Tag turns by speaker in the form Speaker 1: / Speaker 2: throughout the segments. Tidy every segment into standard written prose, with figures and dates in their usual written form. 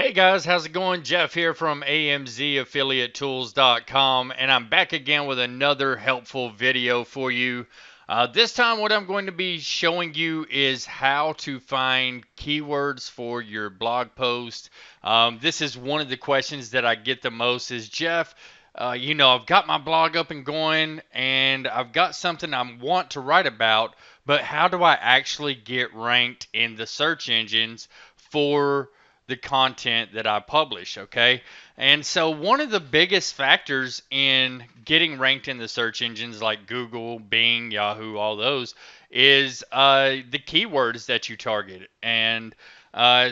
Speaker 1: Hey guys, how's it going? Jeff here from AMZaffiliatetools.com, and I'm back again with another helpful video for you. This time what I'm going to be showing you is how to find keywords for your blog post. This is one of the questions that I get the most is, Jeff, I've got my blog up and going and I've got something I want to write about, but how do I actually get ranked in the search engines for the content that I publish, okay? And so one of the biggest factors in getting ranked in the search engines like Google, Bing, Yahoo, all those is the keywords that you target. And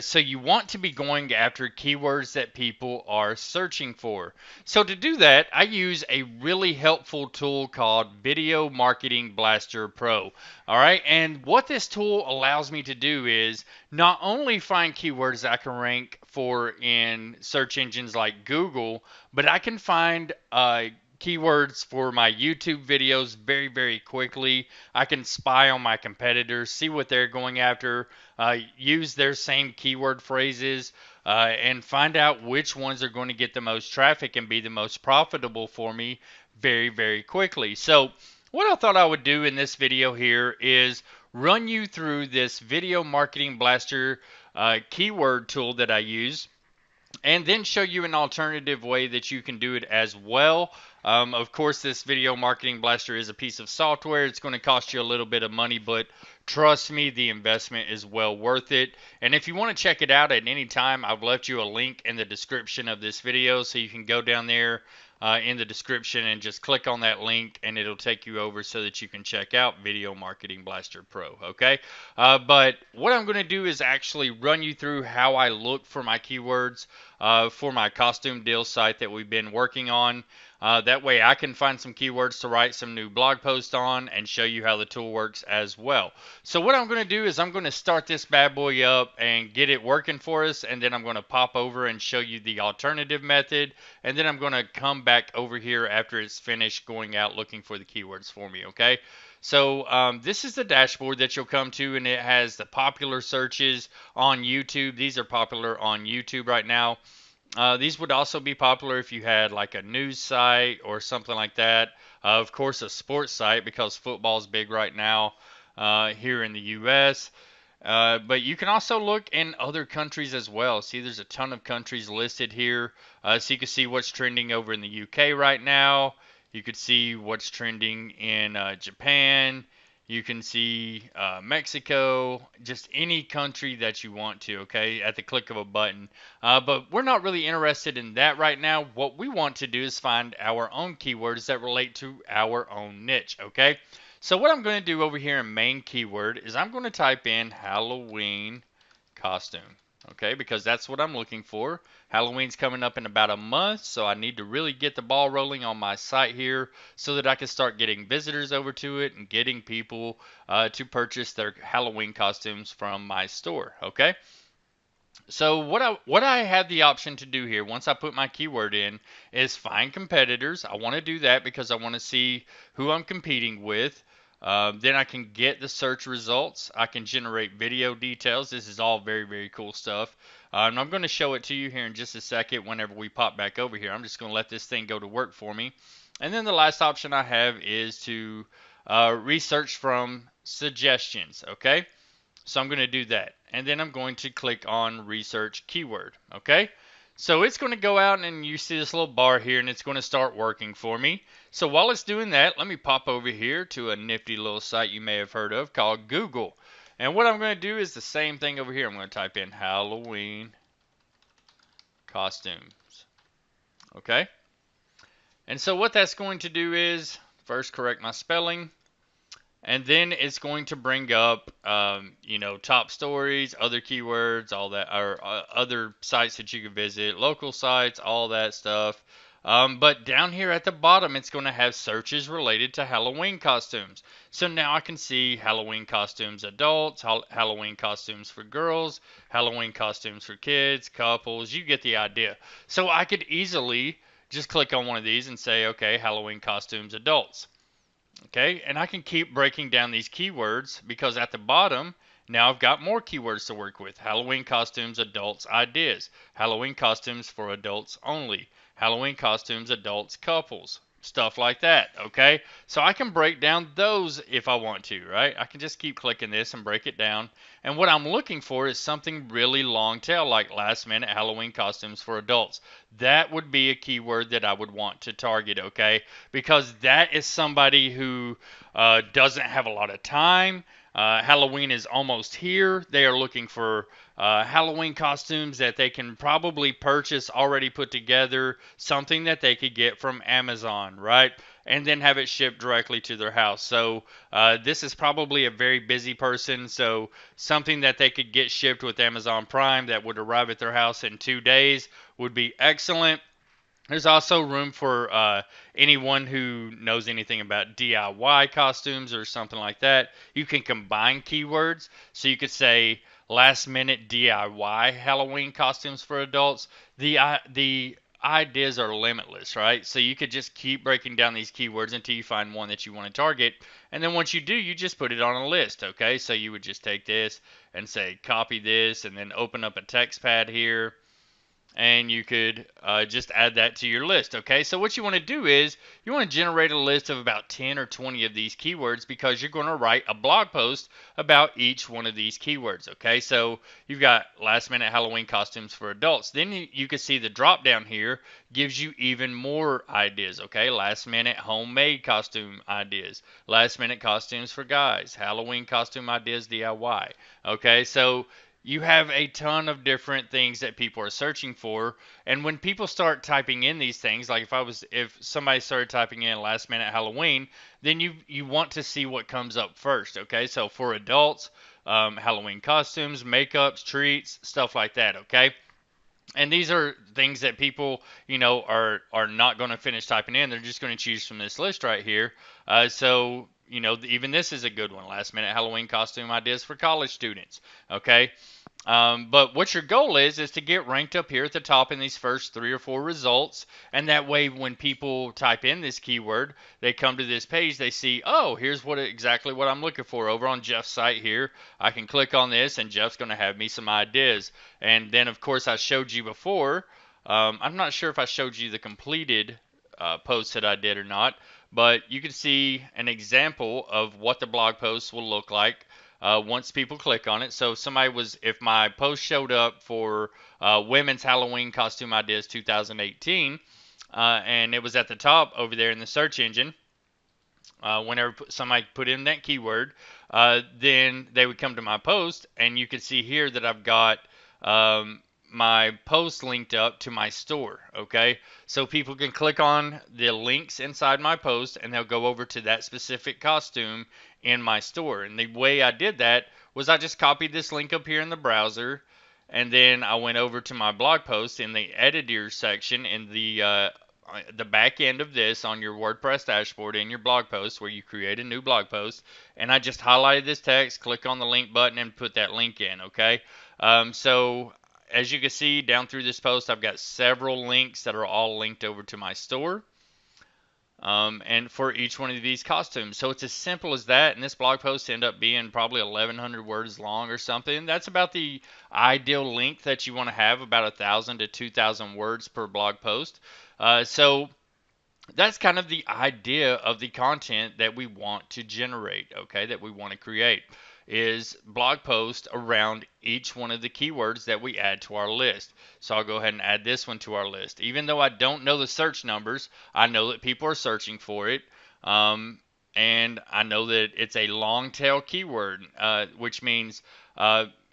Speaker 1: so you want to be going after keywords that people are searching for. So to do that, I use a really helpful tool called Video Marketing Blaster Pro. All right, and what this tool allows me to do is not only find keywords I can rank for in search engines like Google, but I can find keywords for my YouTube videos very, very quickly. I can spy on my competitors, see what they're going after, use their same keyword phrases, and find out which ones are going to get the most traffic and be the most profitable for me very, very quickly. So what I thought I would do in this video here is run you through this Video Marketing Blaster keyword tool that I use, and then show you an alternative way that you can do it as well. Of course, this Video Marketing Blaster is a piece of software. It's going to cost you a little bit of money, but trust me, the investment is well worth it. And if you want to check it out at any time, I've left you a link in the description of this video, so you can go down there in the description and just click on that link, and it'll take you over so that you can check out Video Marketing Blaster Pro. Okay, but what I'm going to do is actually run you through how I look for my keywords for my costume deal site that we've been working on. That way I can find some keywords to write some new blog posts on and show you how the tool works as well. So what I'm going to do is I'm going to start this bad boy up and get it working for us, and then I'm going to pop over and show you the alternative method, and then I'm going to come back over here after it's finished going out looking for the keywords for me, okay? So this is the dashboard that you'll come to, and it has the popular searches on YouTube. These are popular on YouTube right now. These would also be popular if you had like a news site or something like that. Of course, a sports site, because football is big right now here in the U.S. But you can also look in other countries as well. See, there's a ton of countries listed here. So you can see what's trending over in the UK right now. You could see what's trending in Japan. You can see Mexico, just any country that you want to, okay, at the click of a button. But we're not really interested in that right now. What we want to do is find our own keywords that relate to our own niche, okay? So what I'm going to do over here in main keyword is I'm going to type in Halloween costume, okay, because that's what I'm looking for. Halloween's coming up in about a month, so I need to really get the ball rolling on my site here so that I can start getting visitors over to it and getting people to purchase their Halloween costumes from my store, okay? So what I have the option to do here once I put my keyword in is find competitors. I want to do that because I want to see who I'm competing with. Then I can get the search results. I can generate video details. This is all very, very cool stuff. And I'm going to show it to you here in just a second whenever we pop back over here. I'm just going to let this thing go to work for me. And then the last option I have is to research from suggestions, okay? So I'm going to do that. And then I'm going to click on research keyword, okay? So it's going to go out and you see this little bar here and it's going to start working for me. So while it's doing that, let me pop over here to a nifty little site you may have heard of called Google. And what I'm going to do is the same thing over here. I'm going to type in Halloween costumes, okay? And so what that's going to do is first correct my spelling. And then it's going to bring up, top stories, other keywords, all that, or other sites that you can visit, local sites, all that stuff. But down here at the bottom, it's going to have searches related to Halloween costumes. So now I can see Halloween costumes adults, Halloween costumes for girls, Halloween costumes for kids, couples. You get the idea. So I could easily just click on one of these and say, okay, Halloween costumes adults. Okay, and I can keep breaking down these keywords because at the bottom Now I've got more keywords to work with. Halloween costumes, adults, ideas. Halloween costumes for adults only. Halloween costumes, adults, couples. Stuff like that, okay? So I can break down those if I want to, right? I can just keep clicking this and break it down. And what I'm looking for is something really long tail, like last minute Halloween costumes for adults. That would be a keyword that I would want to target, okay? Because that is somebody who doesn't have a lot of time. Halloween is almost here. They are looking for Halloween costumes that they can probably purchase already put together, something that they could get from Amazon, right? And then have it shipped directly to their house. So this is probably a very busy person. So something that they could get shipped with Amazon Prime that would arrive at their house in 2 days would be excellent. There's also room for anyone who knows anything about DIY costumes or something like that. You can combine keywords. So you could say last minute DIY Halloween costumes for adults. The ideas are limitless, right? So you could just keep breaking down these keywords until you find one that you want to target. And then once you do, you just put it on a list, okay? So you would just take this and say copy this and then open up a text pad here and you could just add that to your list. Okay, so what you want to do is you want to generate a list of about 10 or 20 of these keywords because you're going to write a blog post about each one of these keywords. Okay, so you've got last minute Halloween costumes for adults. Then you can see the drop down here gives you even more ideas. Okay, last minute homemade costume ideas, last minute costumes for guys, Halloween costume ideas DIY. Okay, so you have a ton of different things that people are searching for, and when people start typing in these things, like if somebody started typing in last minute Halloween, then you want to see what comes up first. Okay, so for adults, Halloween costumes, makeups, treats, stuff like that. Okay, and these are things that people are not going to finish typing in. They're just going to choose from this list right here. So even this is a good one. Last minute Halloween costume ideas for college students. Okay, but what your goal is to get ranked up here at the top in these first 3 or 4 results, and that way when people type in this keyword, they come to this page, they see, oh, here's exactly what I'm looking for over on Jeff's site here. I can click on this, and Jeff's going to have me some ideas. And then, of course, I showed you before. I'm not sure if I showed you the completed post that I did or not, but you can see an example of what the blog post will look like once people click on it. So if my post showed up for women's Halloween costume ideas 2018, and it was at the top over there in the search engine, whenever somebody put in that keyword, then they would come to my post, and you can see here that I've got my post linked up to my store. Okay, so people can click on the links inside my post and they'll go over to that specific costume in my store. And the way I did that was I just copied this link up here in the browser, and then I went over to my blog post in the editor section in the back end of this on your WordPress dashboard in your blog post where you create a new blog post, and I just highlighted this text, click on the link button, and put that link in. Okay, so as you can see down through this post, I've got several links that are all linked over to my store, and for each one of these costumes. So it's as simple as that, and this blog post ended up being probably 1,100 words long or something. That's about the ideal length that you want to have, about 1,000 to 2,000 words per blog post. So that's kind of the idea of the content that we want to generate, okay, that we want to create, is blog post around each one of the keywords that we add to our list. So I'll go ahead and add this one to our list. Even though I don't know the search numbers, I know that people are searching for it. And I know that it's a long tail keyword, which means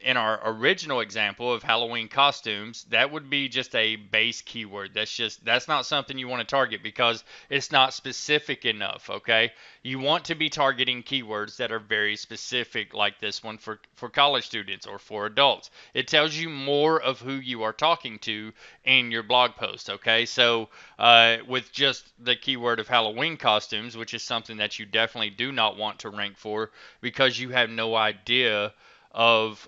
Speaker 1: in our original example of Halloween costumes, that would be just a base keyword. That's not something you want to target because it's not specific enough. Okay, you want to be targeting keywords that are very specific, like this one for college students or for adults. It tells you more of who you are talking to in your blog post. Okay, so with just the keyword of Halloween costumes, which is something that you definitely do not want to rank for because you have no idea of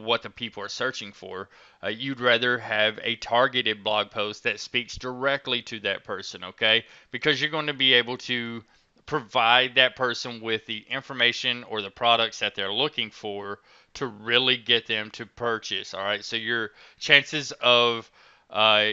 Speaker 1: what the people are searching for. You'd rather have a targeted blog post that speaks directly to that person, okay? Because you're going to be able to provide that person with the information or the products that they're looking for to really get them to purchase. All right, so your chances of uh,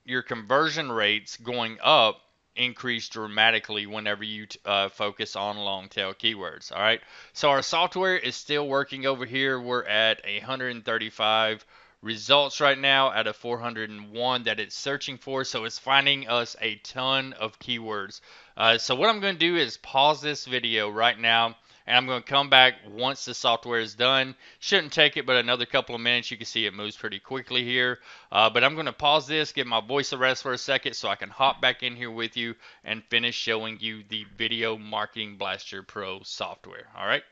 Speaker 1: your conversion rates going up increase dramatically whenever you focus on long tail keywords. All right, so our software is still working over here. We're at 135 results right now out of 401 that it's searching for, so it's finding us a ton of keywords. So what I'm going to do is pause this video right now, and I'm going to come back once the software is done. Shouldn't take it but another couple of minutes. You can see it moves pretty quickly here. But I'm going to pause this, give my voice a rest for a second so I can hop back in here with you and finish showing you the Video Marketing Blaster Pro software. All right.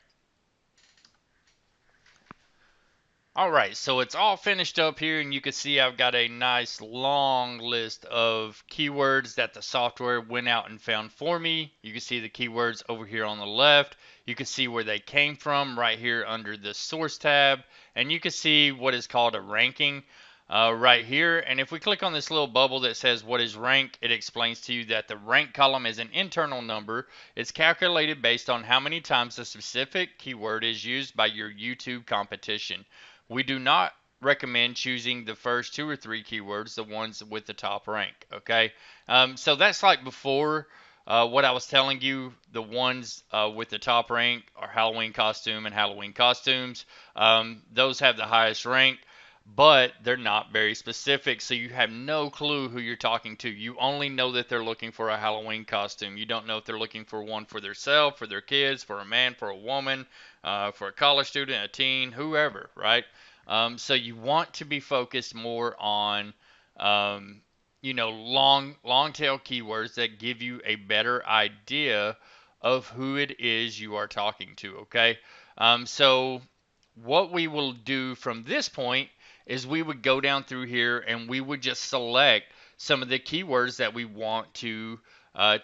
Speaker 1: All right, so it's all finished up here, and you can see I've got a nice long list of keywords that the software went out and found for me. You can see the keywords over here on the left. You can see where they came from right here under the source tab, and you can see what is called a ranking right here. And if we click on this little bubble that says what is rank, it explains to you that the rank column is an internal number. It's calculated based on how many times a specific keyword is used by your YouTube competition. We do not recommend choosing the first 2 or 3 keywords, the ones with the top rank. Okay, so that's like before. What I was telling you, the ones with the top rank are Halloween costume and Halloween costumes. Those have the highest rank, but they're not very specific, so you have no clue who you're talking to. You only know that they're looking for a Halloween costume. You don't know if they're looking for one for themselves, for their kids, for a man, for a woman, for a college student, a teen, whoever, right? So you want to be focused more on, long tail keywords that give you a better idea of who it is you are talking to. Okay. So what we will do from this point is we would go down through here and we would just select some of the keywords that we want to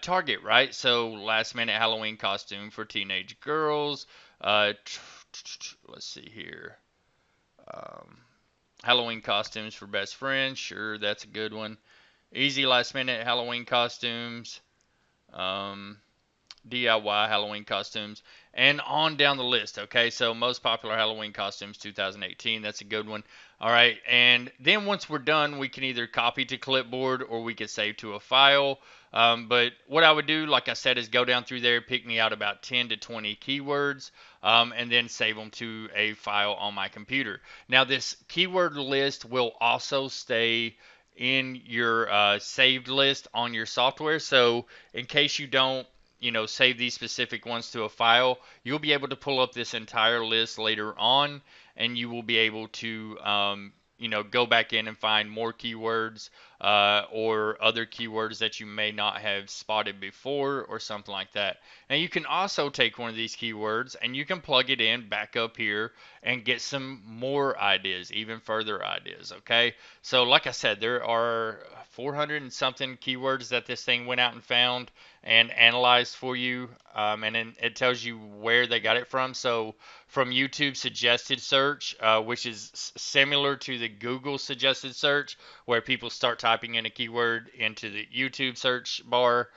Speaker 1: target, right? So last minute Halloween costume for teenage girls. Let's see here. Um, Halloween costumes for best friends. Sure, that's a good one. Easy last minute Halloween costumes. Um, DIY Halloween costumes, and on down the list. Okay, so most popular Halloween costumes 2018. That's a good one. All right, and then once we're done, we can either copy to clipboard or we could save to a file. But what I would do, like I said, is go down through there, pick me out about 10 to 20 keywords, and then save them to a file on my computer. Now, this keyword list will also stay in your saved list on your software. So in case you don't save these specific ones to a file, you'll be able to pull up this entire list later on, and you will be able to, go back in and find more keywords or other keywords that you may not have spotted before or something like that. Now, you can also take one of these keywords and you can plug it in back up here and get some more ideas, even further ideas. Okay, so like I said, there are 400 and something keywords that this thing went out and found and analyzed for you, and then it tells you where they got it from. So from YouTube suggested search, which is similar to the Google suggested search, where people start typing in a keyword into the YouTube search bar,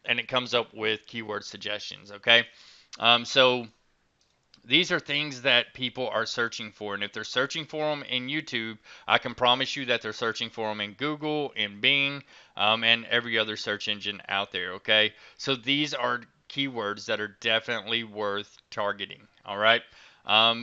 Speaker 1: and it comes up with keyword suggestions. Okay, so these are things that people are searching for. And if they're searching for them in YouTube, I can promise you that they're searching for them in Google, in Bing, and every other search engine out there. Okay. So these are keywords that are definitely worth targeting. All right.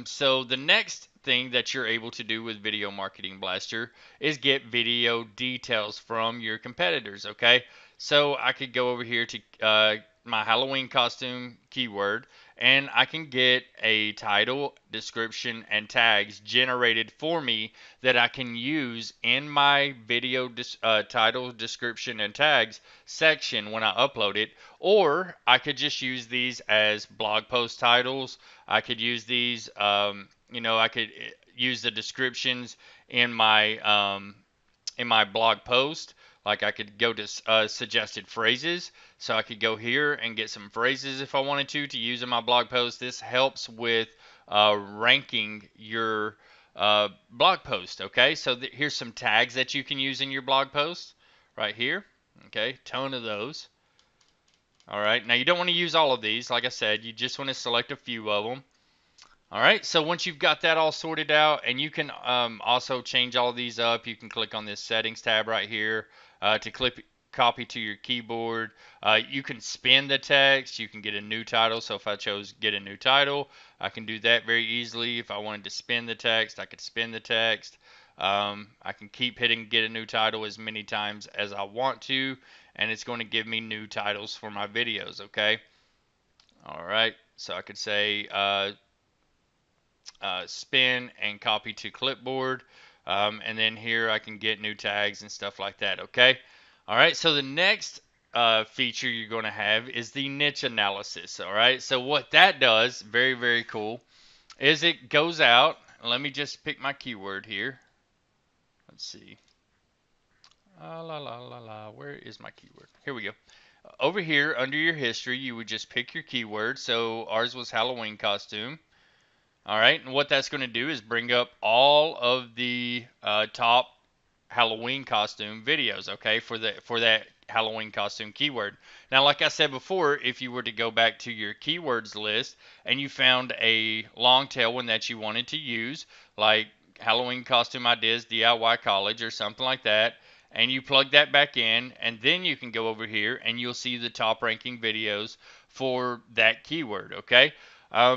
Speaker 1: So the next thing that you're able to do with Video Marketing Blaster is get video details from your competitors. Okay. So I could go over here to my Halloween costume keyword, and I can get a title, description, and tags generated for me that I can use in my video title, description, and tags section when I upload it. Or I could just use these as blog post titles. I could use these, I could use the descriptions in my blog post. Like I could go to suggested phrases, so I could go here and get some phrases if I wanted to use in my blog post. This helps with ranking your blog post. Okay, so here's some tags that you can use in your blog post right here. Okay, ton of those. All right, now you don't want to use all of these. Like I said, you just want to select a few of them. All right, so once you've got that all sorted out, and you can also change all of these up, you can click on this settings tab right here to clip copy to your keyboard. You can spin the text, you can get a new title. So if I chose get a new title, I can do that very easily. If I wanted to spin the text, I could spin the text. I can keep hitting get a new title as many times as I want to, and it's going to give me new titles for my videos, okay? All right, so I could say spin and copy to clipboard. And then here I can get new tags and stuff like that. Okay. All right. So the next feature you're going to have is the niche analysis. All right. So what that does, very, very cool, is it goes out. Let me just pick my keyword here. Let's see. La la la la. Where is my keyword? Here we go. Over here under your history, you would just pick your keyword. So ours was Halloween costume. All right, and what that's going to do is bring up all of the top Halloween costume videos, okay, for that Halloween costume keyword. Now, like I said before, if you were to go back to your keywords list and you found a long tail one that you wanted to use, like Halloween costume ideas DIY college or something like that, and you plug that back in, and then you can go over here and you'll see the top ranking videos for that keyword, okay?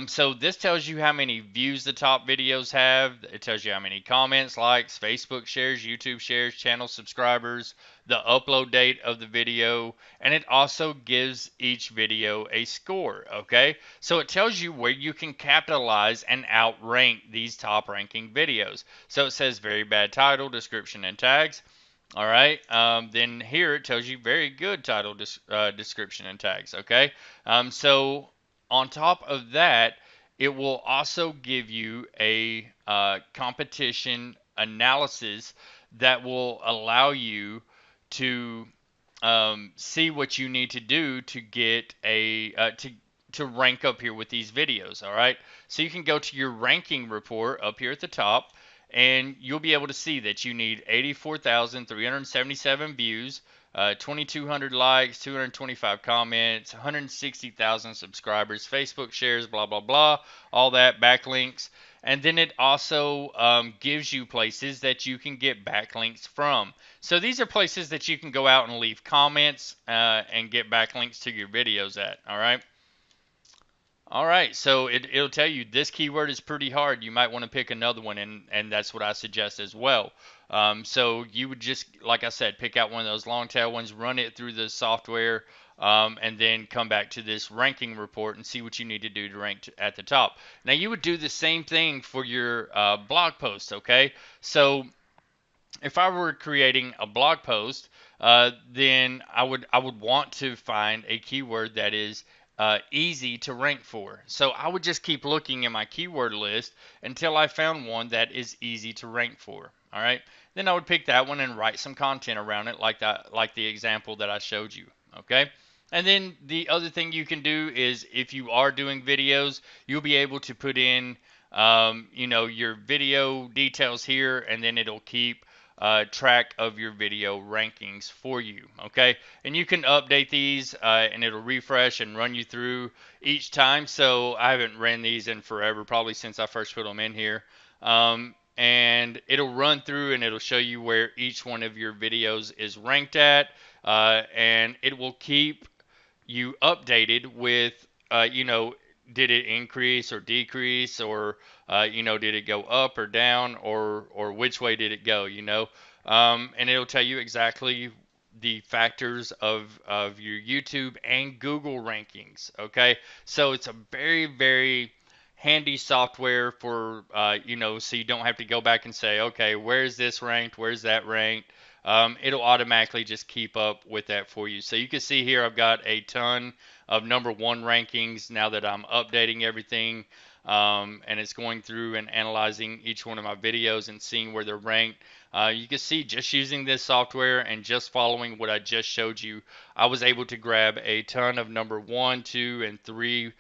Speaker 1: So this tells you how many views the top videos have. It tells you how many comments, likes, Facebook shares, YouTube shares, channel subscribers, the upload date of the video, and it also gives each video a score, okay? So it tells you where you can capitalize and outrank these top ranking videos. So it says very bad title, description, and tags. All right. Then here it tells you very good title, description, and tags. Okay. So on top of that, it will also give you a competition analysis that will allow you to see what you need to do to get a to rank up here with these videos. All right. So you can go to your ranking report up here at the top, and you'll be able to see that you need 84,377 views, 2,200 likes, 225 comments, 160,000 subscribers, Facebook shares, blah, blah, blah, all that, backlinks. And then it also gives you places that you can get backlinks from. So these are places that you can go out and leave comments and get backlinks to your videos at, all right? All right, so it'll tell you this keyword is pretty hard. You might want to pick another one, and that's what I suggest as well. So you would just, like I said, pick out one of those long tail ones, run it through the software, and then come back to this ranking report and see what you need to do to rank at the top. Now you would do the same thing for your blog post, okay? So if I were creating a blog post, then I would want to find a keyword that is easy to rank for. So I would just keep looking in my keyword list until I found one that is easy to rank for. All right. Then I would pick that one and write some content around it, like that, like the example that I showed you. Okay. And then the other thing you can do is if you are doing videos, you'll be able to put in, your video details here, and then it'll keep track of your video rankings for you. Okay, and you can update these, and it'll refresh and run you through each time. So I haven't ran these in forever, probably since I first put them in here. And it'll run through and it'll show you where each one of your videos is ranked at, and it will keep you updated with, did it increase or decrease, or did it go up or down, or which way did it go, and it'll tell you exactly the factors of your YouTube and Google rankings. Okay, so it's a very, very handy software for so you don't have to go back and say, okay, where's this ranked, where's that ranked. It'll automatically just keep up with that for you. So you can see here I've got a ton of number one rankings now that I'm updating everything, and it's going through and analyzing each one of my videos and seeing where they're ranked. You can see just using this software and just following what I just showed you, I was able to grab a ton of number one, two, and three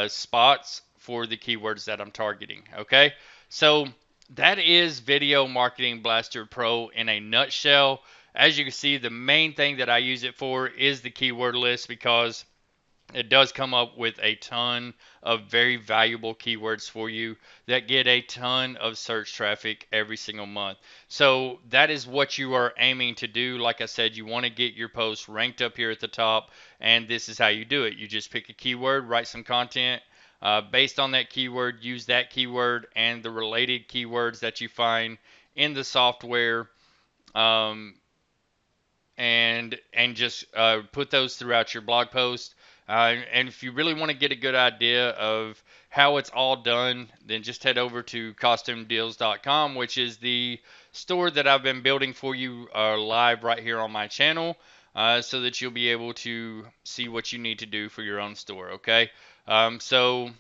Speaker 1: spots for the keywords that I'm targeting. Okay, so that is Video Marketing Blaster Pro in a nutshell. As you can see, the main thing that I use it for is the keyword list, because it does come up with a ton of very valuable keywords for you that get a ton of search traffic every single month. So that is what you are aiming to do. Like I said, you want to get your post ranked up here at the top, and this is how you do it. You just pick a keyword, write some content based on that keyword, use that keyword and the related keywords that you find in the software. Um, and just put those throughout your blog post. And if you really want to get a good idea of how it's all done, then just head over to costumedeals.com, which is the store that I've been building for you live right here on my channel, so that you'll be able to see what you need to do for your own store. Okay, so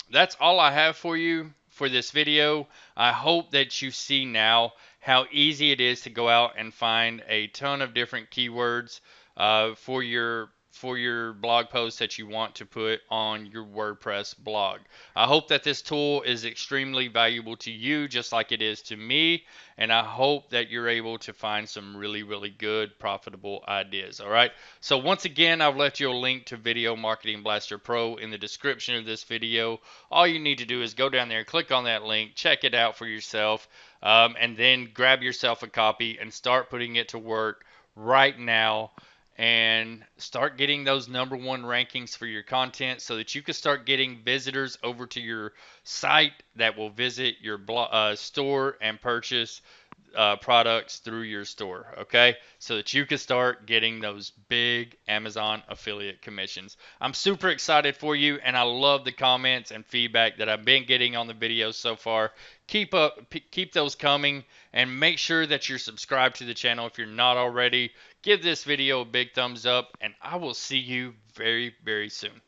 Speaker 1: that's all I have for you for this video. I hope that you see now how easy it is to go out and find a ton of different keywords for your blog post that you want to put on your WordPress blog. I hope that this tool is extremely valuable to you, just like it is to me, and I hope that you're able to find some really, really good, profitable ideas. All right. So once again, I've left you a link to Video Marketing Blaster Pro in the description of this video. All you need to do is go down there, click on that link, check it out for yourself, and then grab yourself a copy and start putting it to work right now and start getting those #1 rankings for your content so that you can start getting visitors over to your site that will visit your store and purchase products through your store, okay? So that you can start getting those big Amazon affiliate commissions. I'm super excited for you, and I love the comments and feedback that I've been getting on the videos so far. Keep those coming, and make sure that you're subscribed to the channel if you're not already. Give this video a big thumbs up, and I will see you very, very soon.